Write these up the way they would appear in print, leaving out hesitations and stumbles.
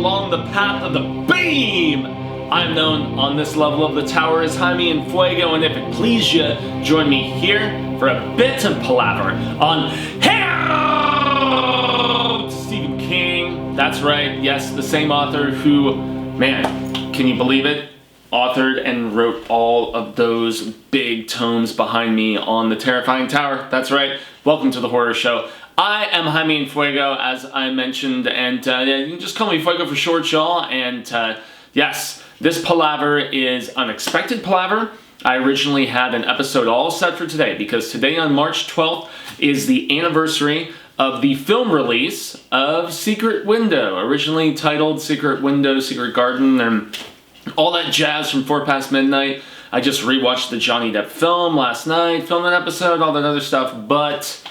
along the path of the beam. I'm known on this level of the tower as Jaime and Fuego, and if it please you, join me here for a bit of palaver on Hail to Stephen King. That's right, yes, the same author who, man, can you believe it? Authored and wrote all of those big tomes behind me on the terrifying tower. That's right. Welcome to the horror show. I am Jaime and Fuego, as I mentioned, and you can just call me Fuego for short, y'all. And yes, this palaver is unexpected palaver. I originally had an episode all set for today because today on March 12th is the anniversary of the film release of Secret Window, originally titled Secret Window, Secret Garden, and all that jazz from 4 past midnight. I just rewatched the Johnny Depp film last night, filmed an episode, all that other stuff, but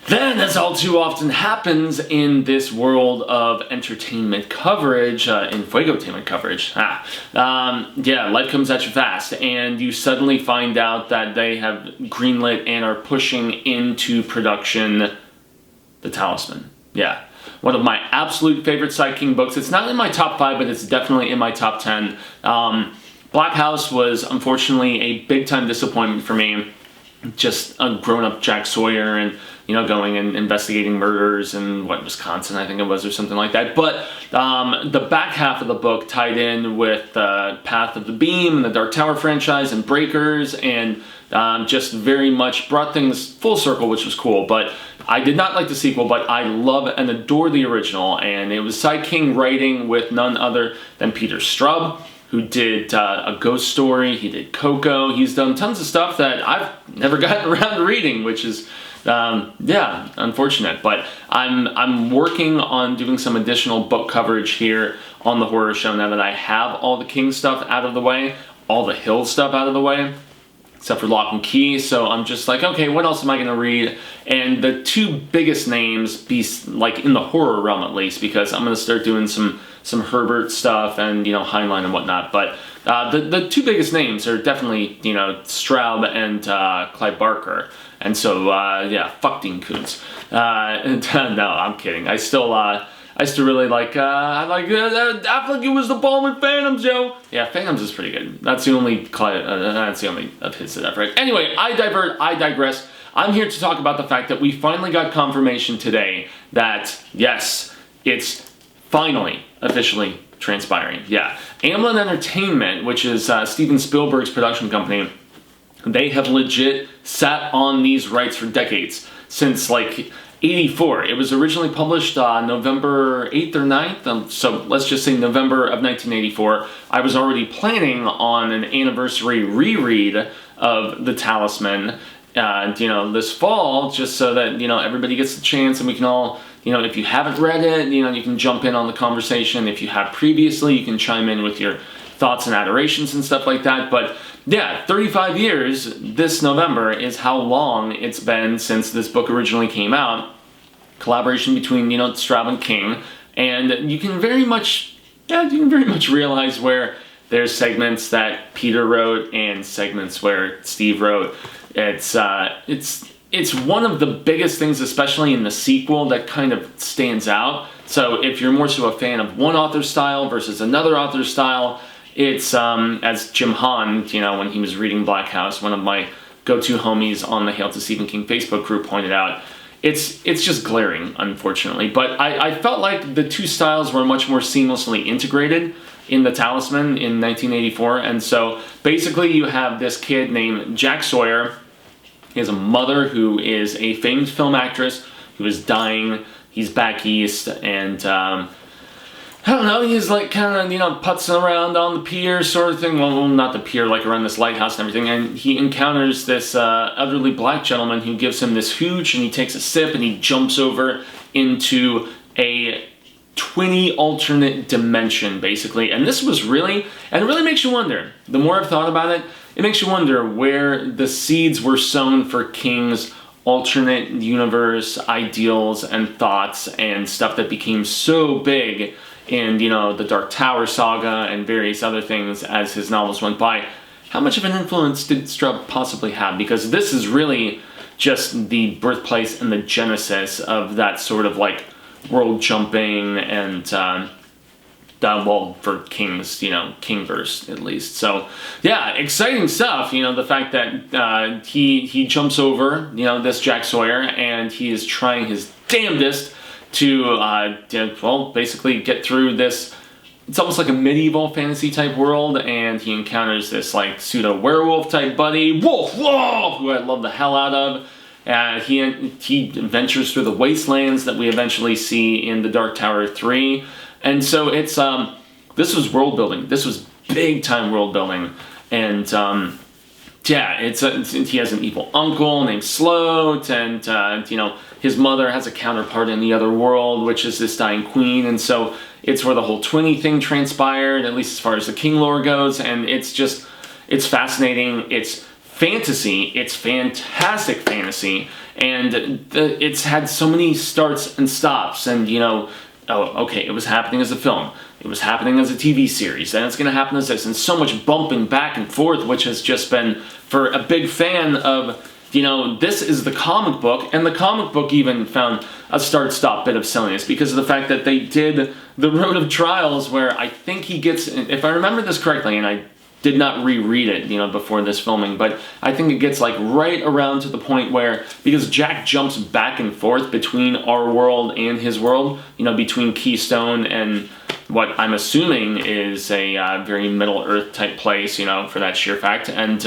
then, as all too often happens in this world of entertainment coverage, in Fuego-tainment coverage, yeah, life comes at you fast, and you suddenly find out that they have greenlit and are pushing into production The Talisman. Yeah. One of my absolute favorite Sai King books. It's not in my top 5, but it's definitely in my top 10. Black House was unfortunately a big-time disappointment for me. Just a grown-up Jack Sawyer and, you know, going and investigating murders in, Wisconsin, I think it was, or something like that. But the back half of the book tied in with Path of the Beam and the Dark Tower franchise and Breakers, and just very much brought things full circle, which was cool. But I did not like the sequel, but I love and adore the original, and it was Sai King writing with none other than Peter Straub, who did A Ghost Story. He did Coco. He's done tons of stuff that I've never gotten around to reading, which is, yeah, unfortunate. But I'm working on doing some additional book coverage here on the horror show now that I have all the King stuff out of the way, all the Hill stuff out of the way, except for Lock and Key. So I'm just like, okay, what else am I going to read? And the two biggest names, like in the horror realm at least, because I'm going to start doing some Herbert stuff and, you know, Heinlein and whatnot. But the two biggest names are definitely, you know, Straub and Clive Barker. And so, yeah, fuck Dean Koontz. No, I'm kidding. I still really like, I like Affleck. It was the Ball with Phantoms, yo. Yeah, Phantoms is pretty good. That's the only of his that I've read. Anyway, I digress. I'm here to talk about the fact that we finally got confirmation today that, yes, it's finally officially transpiring. Yeah. Amblin Entertainment, which is Steven Spielberg's production company, they have legit sat on these rights for decades, since like 84. It was originally published November 8th or 9th, so let's just say November of 1984. I was already planning on an anniversary reread of The Talisman, you know, this fall, just so that, you know, everybody gets the chance and we can all, you know, if you haven't read it, you know, you can jump in on the conversation. If you have previously, you can chime in with your thoughts and adorations and stuff like that. But yeah, 35 years this November is how long it's been since this book originally came out. Collaboration between, you know, Straub and King, and you can very much realize where there's segments that Peter wrote and segments where Steve wrote. It's one of the biggest things, especially in the sequel, that kind of stands out. So if you're more so a fan of one author's style versus another author's style, it's, as Jim Hahn, you know, when he was reading Black House, one of my go-to homies on the Hail to Stephen King Facebook group pointed out, it's just glaring, unfortunately. But I felt like the two styles were much more seamlessly integrated in The Talisman in 1984. And so basically you have this kid named Jack Sawyer. He has a mother who is a famed film actress who is dying. He's back east, and I don't know, he's like kind of, you know, putzing around on the pier sort of thing. Well, not the pier, like around this lighthouse and everything. And he encounters this elderly black gentleman who gives him this hooch, and he takes a sip and he jumps over into a 20 alternate dimension, basically. And this was really, and it really makes you wonder. The more I've thought about it, it makes you wonder where the seeds were sown for King's alternate universe ideals and thoughts and stuff that became so big in, you know, the Dark Tower saga and various other things as his novels went by. How much of an influence did Straub possibly have? Because this is really just the birthplace and the genesis of that sort of like world jumping and well, for King's, Kingverse at least. So, yeah, exciting stuff. The fact that he jumps over, this Jack Sawyer, and he is trying his damnedest to, well, basically get through this. It's almost like a medieval fantasy type world, and he encounters this like pseudo werewolf type buddy, Wolf, who I love the hell out of. He ventures through the wastelands that we eventually see in The Dark Tower 3. And so it's, this was world building. This was big time world building. And, yeah, he has an evil uncle named Sloat, and, his mother has a counterpart in the other world, which is this dying queen. And so it's where the whole Twinny thing transpired, at least as far as the King lore goes. And it's fascinating. It's fantasy. It's fantastic fantasy. And it's had so many starts and stops. And, okay, it was happening as a film. It was happening as a TV series. And it's going to happen as this. And so much bumping back and forth, which has just been, for a big fan of, this is the comic book. And the comic book even found a start-stop bit of silliness because of the fact that they did the Road of Trials, where I think he gets, if I remember this correctly, and I did not reread it, before this filming, but I think it gets like right around to the point where, because Jack jumps back and forth between our world and his world, between Keystone and what I'm assuming is a very Middle-earth type place, for that sheer fact. And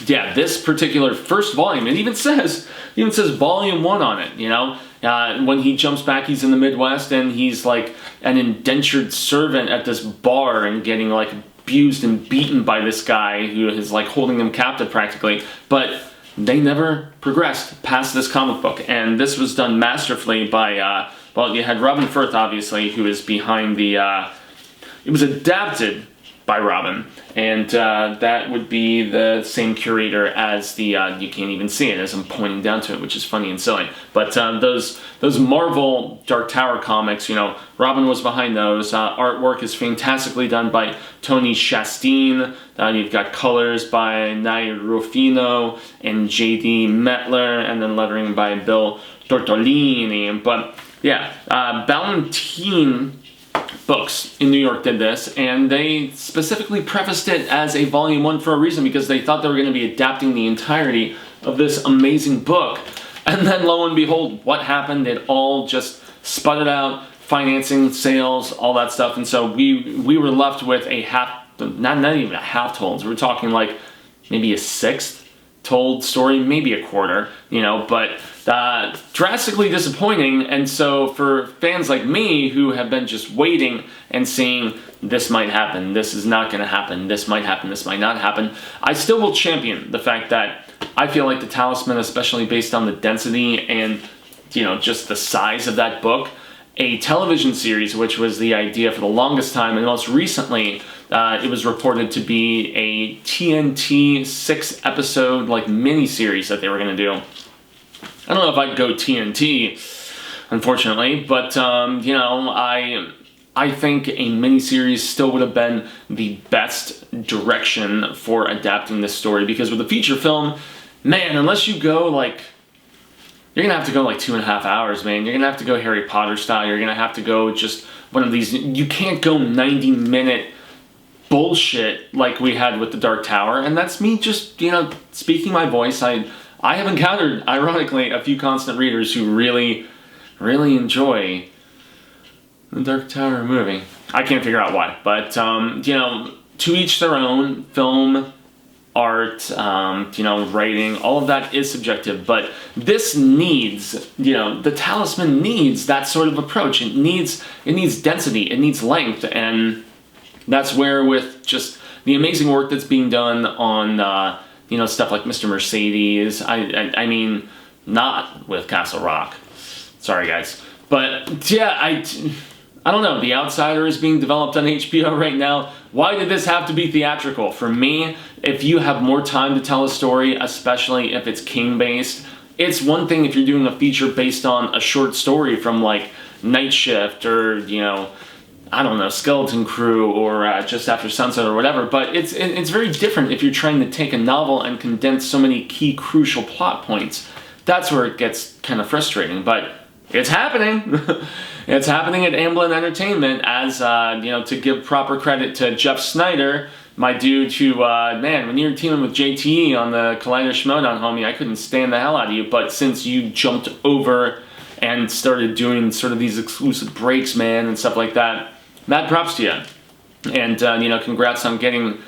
yeah, this particular first volume, it even says volume 1 on it, when he jumps back, he's in the Midwest, and he's like an indentured servant at this bar and getting like abused and beaten by this guy who is like holding him captive practically. But they never progressed past this comic book, and this was done masterfully by, well, you had Robin Firth, obviously, who is behind the, it was adapted by Robin, and that would be the same curator as the, you can't even see it as I'm pointing down to it, which is funny and silly, but those Marvel Dark Tower comics, Robin was behind those. Artwork is fantastically done by Tony Chastain. You've got colors by Nair Rufino and J.D. Metler, and then lettering by Bill Tortolini. But yeah, Ballantine Books in New York did this, and they specifically prefaced it as a volume 1 for a reason, because they thought they were going to be adapting the entirety of this amazing book. And then lo and behold, what happened? It all just sputtered out, financing, sales, all that stuff. And so we were left with a not even a half told. We're talking like maybe a sixth told story, maybe a quarter, but drastically disappointing. And so for fans like me who have been just waiting and seeing this might happen, this is not going to happen, this might happen, this might not happen, I still will champion the fact that I feel like the Talisman, especially based on the density and just the size of that book, a television series, which was the idea for the longest time, and most recently it was reported to be a TNT 6-episode like mini-series that they were going to do. I don't know if I'd go TNT, unfortunately, but I think a miniseries still would have been the best direction for adapting this story, because with a feature film, man, unless you go like, you're gonna have to go like 2.5 hours, man. You're gonna have to go Harry Potter style. You're gonna have to go just one of these. You can't go 90-minute bullshit like we had with The Dark Tower, and that's me just speaking my voice. I have encountered, ironically, a few constant readers who really, really enjoy The Dark Tower movie. I can't figure out why, but to each their own. Film, art, writing, all of that is subjective, but this needs, the Talisman needs that sort of approach. It needs density, it needs length, and that's where, with just the amazing work that's being done on, stuff like Mr. Mercedes, I mean, not with Castle Rock. Sorry, guys. But, yeah, I don't know, The Outsider is being developed on HBO right now. Why did this have to be theatrical? For me, if you have more time to tell a story, especially if it's King-based, it's one thing if you're doing a feature based on a short story from, like, Night Shift or, I don't know, Skeleton Crew or Just After Sunset or whatever, but it's very different if you're trying to take a novel and condense so many key crucial plot points. That's where it gets kind of frustrating, but it's happening. It's happening at Amblin Entertainment as, to give proper credit to Jeff Snyder, my dude who, man, when you were teaming with JTE on the Collider Schmodown, homie, I couldn't stand the hell out of you, but since you jumped over and started doing sort of these exclusive breaks, man, and stuff like that, mad props to you. And, congrats on getting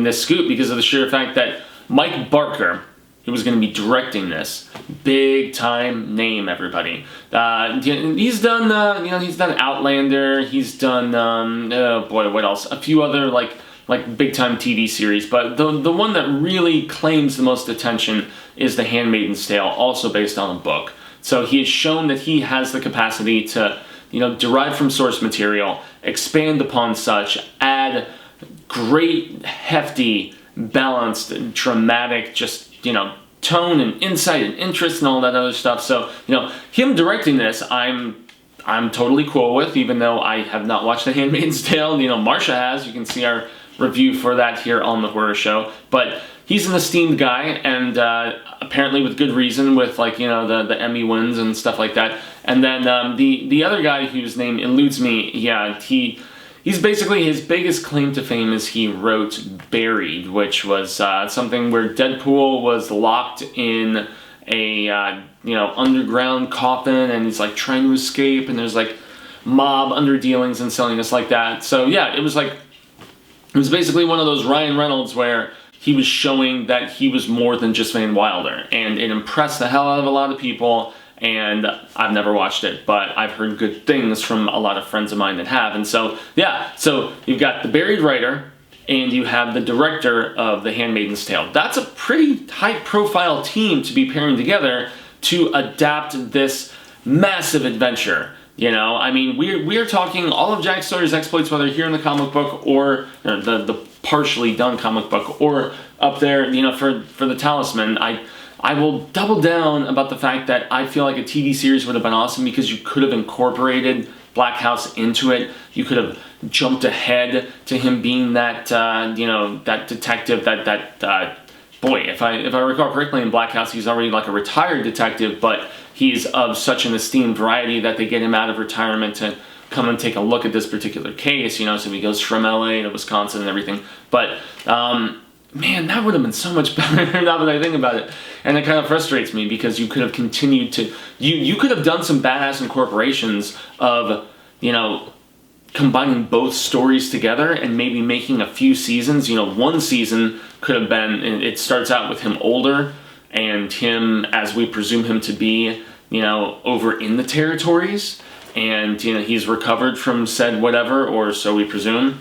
this scoop because of the sheer fact that Mike Barker, who was going to be directing this, big time name, everybody. He's done, he's done Outlander. He's done, oh boy, what else? A few other like big time TV series, but the one that really claims the most attention is The Handmaid's Tale, also based on a book. So he has shown that he has the capacity to, derive from source material, expand upon such, add great, hefty, balanced, dramatic, just, tone and insight and interest and all that other stuff. So, him directing this, I'm totally cool with, even though I have not watched The Handmaid's Tale. Marsha has. You can see our review for that here on the Horror Show. But he's an esteemed guy, and apparently with good reason, with the Emmy wins and stuff like that. And then the other guy whose name eludes me, he's basically, his biggest claim to fame is he wrote Buried, which was something where Deadpool was locked in a underground coffin, and he's like trying to escape, and there's like mob underdealings and silliness like that. So yeah, it was basically one of those Ryan Reynolds where he was showing that he was more than just Van Wilder, and it impressed the hell out of a lot of people. And I've never watched it, but I've heard good things from a lot of friends of mine that have. And so, yeah, so you've got the Buried writer, and you have the director of The Handmaid's Tale. That's a pretty high-profile team to be pairing together to adapt this massive adventure. I mean, we're talking all of Jack Sawyer's exploits, whether here in the comic book or the partially done comic book, or up there, for the Talisman. I will double down about the fact that I feel like a TV series would have been awesome because you could have incorporated Black House into it. You could have jumped ahead to him being that, that detective, boy, if I recall correctly, in Black House, he's already like a retired detective, but he's of such an esteemed variety that they get him out of retirement to come and take a look at this particular case, so he goes from LA to Wisconsin and everything. But, man, that would have been so much better now that I think about it. And it kind of frustrates me because you could have continued to... You could have done some badass incorporations of, combining both stories together and maybe making a few seasons. One season could have been... It starts out with him older and him, as we presume him to be, over in the territories. And, he's recovered from said whatever, or so we presume.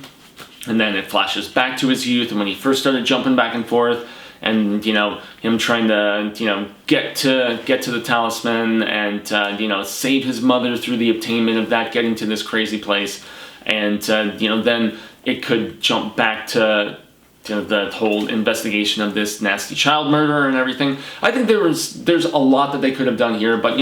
And then it flashes back to his youth and when he first started jumping back and forth, and him trying to get to the Talisman and save his mother through the obtainment of that, getting to this crazy place, and then it could jump back to the whole investigation of this nasty child murder and everything. I think there's a lot that they could have done here, but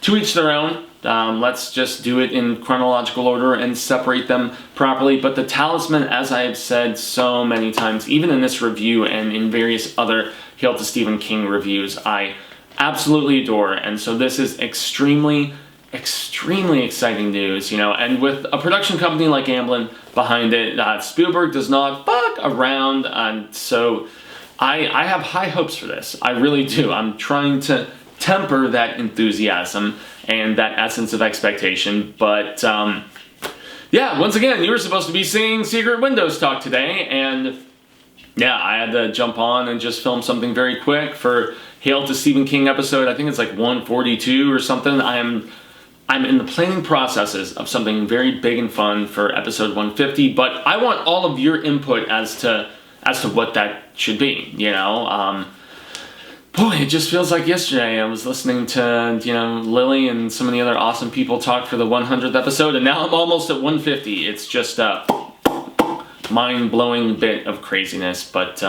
to each their own. Let's just do it in chronological order and separate them properly. But the Talisman, as I have said so many times, even in this review and in various other Hail to Stephen King reviews, I absolutely adore. And so this is extremely, extremely exciting news, and with a production company like Amblin behind it, Spielberg does not fuck around. And so I have high hopes for this. I really do. I'm trying to temper that enthusiasm and that essence of expectation, but yeah, once again, you were supposed to be seeing Secret Windows talk today, and yeah, I had to jump on and just film something very quick for Hail to Stephen King episode. I think it's like 142 or something. I'm in the planning processes of something very big and fun for episode 150, but I want all of your input as to what that should be. Boy, it just feels like yesterday I was listening to, Lily and some of the other awesome people talk for the 100th episode, and now I'm almost at 150. It's just a mind-blowing bit of craziness, but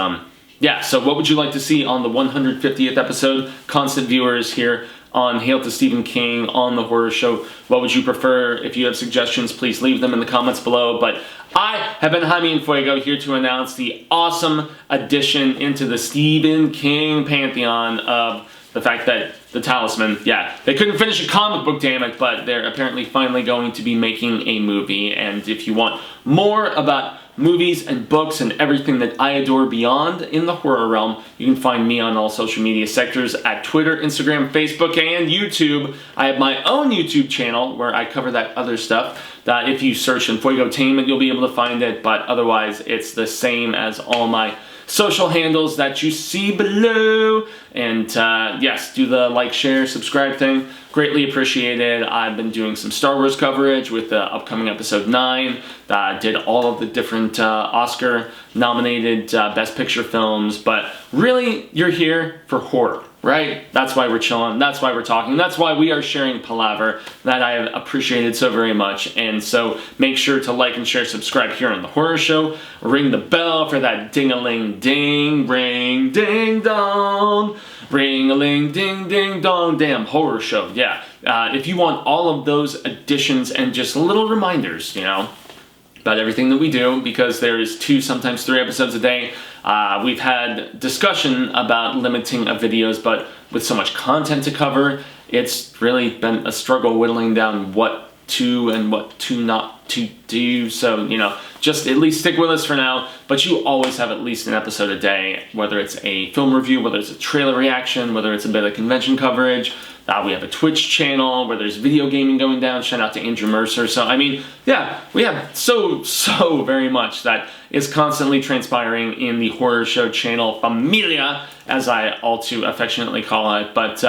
yeah, so what would you like to see on the 150th episode? Constant viewers here on Hail to Stephen King on the Horror Show. What would you prefer? If you have suggestions, please leave them in the comments below. But I have been Jaime and Fuego here to announce the awesome addition into the Stephen King pantheon of the fact that the Talisman, yeah, they couldn't finish a comic book, damn it, but they're apparently finally going to be making a movie. And if you want more about movies and books and everything that I adore beyond in the horror realm, you can find me on all social media sectors at Twitter, Instagram, Facebook, and YouTube. I have my own YouTube channel where I cover that other stuff. If you search in Fuego Entertainment, you'll be able to find it, but otherwise it's the same as all my social handles that you see below. And yes, do the like, share, subscribe thing. Greatly appreciated. I've been doing some Star Wars coverage with the upcoming episode 9. Did all of the different Oscar nominated Best Picture films, but really you're here for horror, right? That's why we're chilling, that's why we're talking, that's why we are sharing palaver that I have appreciated so very much. And so make sure to like and share, subscribe here on The Horror Show, ring the bell for that ding-a-ling-ding, ring ding dong, ring-a-ling ding ding dong, damn Horror Show, yeah. If you want all of those additions and just little reminders, you know, about everything that we do, because there's 2, sometimes 3 episodes a day. We've had discussion about limiting of videos, but with so much content to cover, it's really been a struggle whittling down what to and what to not to do. So, you know, just at least stick with us for now, but you always have at least an episode a day, whether it's a film review, whether it's a trailer reaction, whether it's a bit of convention coverage. We have a Twitch channel where there's video gaming going down. Shout out to Andrew Mercer. So, I mean, yeah, we have so very much that is constantly transpiring in the Horror Show channel familia, as I all too affectionately call it. But,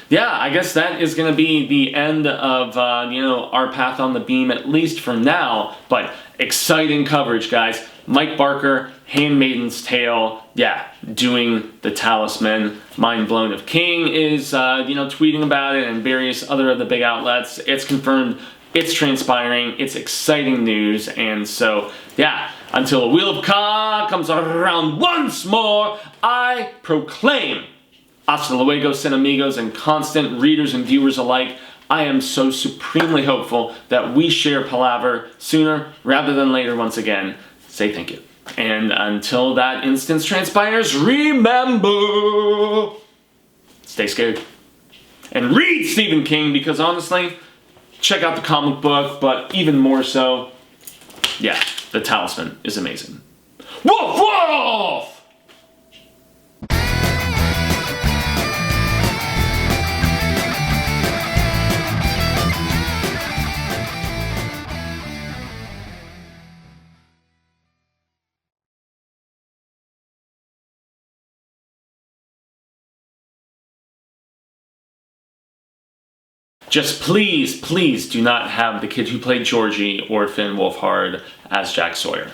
yeah, I guess that is going to be the end of, you know, our path on the beam, at least for now. But exciting coverage, guys. Mike Barker, Handmaiden's Tale, yeah, doing the Talisman. Mind Blown of King is, you know, tweeting about it, and various other of the big outlets. It's confirmed, it's transpiring, it's exciting news, and so, yeah, until the Wheel of Ka comes around once more, I proclaim, hasta luego, sin amigos, and constant readers and viewers alike, I am so supremely hopeful that we share palaver sooner rather than later once again. Say thank you. And until that instance transpires, remember, stay scared. And read Stephen King, because honestly, check out the comic book, but even more so, yeah, the Talisman is amazing. Woof woof! Just please, please do not have the kid who played Georgie or Finn Wolfhard as Jack Sawyer.